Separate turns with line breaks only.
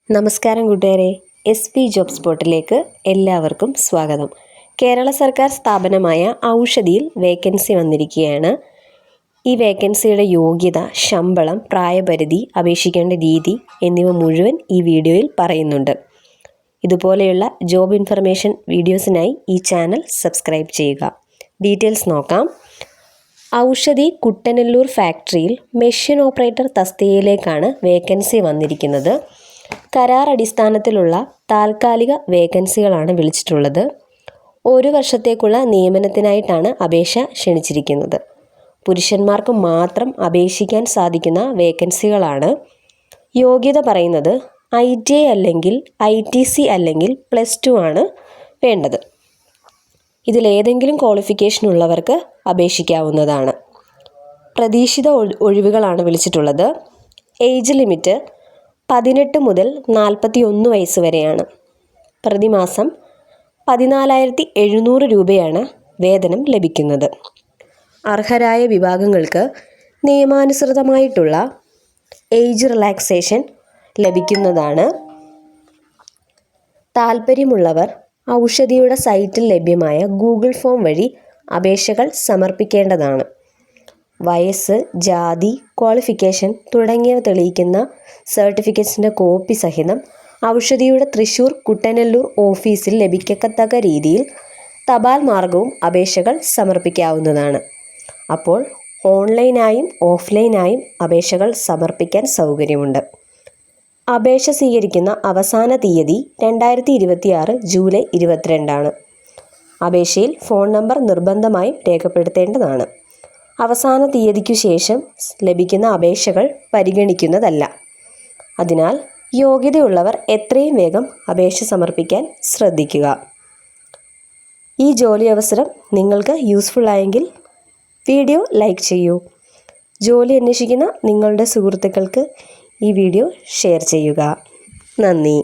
നമസ്കാരം കൂട്ടുകാരെ, SP job സ്പോട്ടിലേക്ക് എല്ലാവർക്കും സ്വാഗതം. കേരള സർക്കാർ സ്ഥാപനമായ ഔഷധിയിൽ വേക്കൻസി വന്നിരിക്കുകയാണ്. ഈ വേക്കൻസിയുടെ യോഗ്യത, ശമ്പളം, പ്രായപരിധി, അപേക്ഷിക്കേണ്ട രീതി എന്നിവ മുഴുവൻ ഈ വീഡിയോയിൽ പറയുന്നുണ്ട്. ഇതുപോലെയുള്ള ജോബ് ഇൻഫർമേഷൻ വീഡിയോസിനായി ഈ ചാനൽ സബ്സ്ക്രൈബ് ചെയ്യുക. ഡീറ്റെയിൽസ് നോക്കാം. ഔഷധി കുട്ടനെല്ലൂർ ഫാക്ടറിയിൽ മെഷീൻ ഓപ്പറേറ്റർ തസ്തികയിലേക്കാണ് വേക്കൻസി വന്നിരിക്കുന്നത്. കരാർ അടിസ്ഥാനത്തിലുള്ള താൽക്കാലിക വേക്കൻസികളാണ് വിളിച്ചിട്ടുള്ളത്. 1 വർഷത്തേക്കുള്ള നിയമനത്തിനായിട്ടാണ് അപേക്ഷ ക്ഷണിച്ചിരിക്കുന്നത്. പുരുഷന്മാർക്ക് മാത്രം അപേക്ഷിക്കാൻ സാധിക്കുന്ന വേക്കൻസികളാണ്. യോഗ്യത പറയുന്നത് ITI അല്ലെങ്കിൽ ITC അല്ലെങ്കിൽ +2 ആണ് വേണ്ടത്. ഇതിലേതെങ്കിലും ക്വാളിഫിക്കേഷൻ ഉള്ളവർക്ക് അപേക്ഷിക്കാവുന്നതാണ്. പ്രതീക്ഷിത ഒഴിവുകളാണ് വിളിച്ചിട്ടുള്ളത്. ഏജ് ലിമിറ്റ് 18 മുതൽ 41 വയസ്സ് വരെയാണ്. പ്രതിമാസം 14,700 രൂപയാണ് വേതനം ലഭിക്കുന്നത്. അർഹരായ വിഭാഗങ്ങൾക്ക് നിയമാനുസൃതമായിട്ടുള്ള ഏജ് റിലാക്സേഷൻ ലഭിക്കുന്നതാണ്. താൽപ്പര്യമുള്ളവർ ഔഷധിയുടെ സൈറ്റിൽ ലഭ്യമായ ഗൂഗിൾ ഫോം വഴി അപേക്ഷകൾ സമർപ്പിക്കേണ്ടതാണ്. വയസ്സ്, ജാതി, ക്വാളിഫിക്കേഷൻ തുടങ്ങിയവ തെളിയിക്കുന്ന സർട്ടിഫിക്കറ്റ്സിൻ്റെ കോപ്പി സഹിതം ഔഷധിയുടെ തൃശ്ശൂർ കുട്ടനെല്ലൂർ ഓഫീസിൽ ലഭിക്കത്തക്ക രീതിയിൽ തപാൽ മാർഗവും അപേക്ഷകൾ സമർപ്പിക്കാവുന്നതാണ്. അപ്പോൾ ഓൺലൈനായും ഓഫ്ലൈനായും അപേക്ഷകൾ സമർപ്പിക്കാൻ സൗകര്യമുണ്ട്. അപേക്ഷ സ്വീകരിക്കുന്ന അവസാന തീയതി 2026 ജൂലൈ 22 അപേക്ഷയിൽ ഫോൺ നമ്പർ നിർബന്ധമായും രേഖപ്പെടുത്തേണ്ടതാണ്. അവസാന തീയതിക്കു ശേഷം ലഭിക്കുന്ന അപേക്ഷകൾ പരിഗണിക്കുന്നതല്ല. അതിനാൽ യോഗ്യതയുള്ളവർ എത്രയും വേഗം അപേക്ഷ സമർപ്പിക്കാൻ ശ്രദ്ധിക്കുക. ഈ ജോലി അവസരം നിങ്ങൾക്ക് യൂസ്ഫുൾ ആയെങ്കിൽ വീഡിയോ ലൈക്ക് ചെയ്യൂ. ജോലി അന്വേഷിക്കുന്ന നിങ്ങളുടെ സുഹൃത്തുക്കൾക്ക് ഈ വീഡിയോ ഷെയർ ചെയ്യുക. നന്ദി.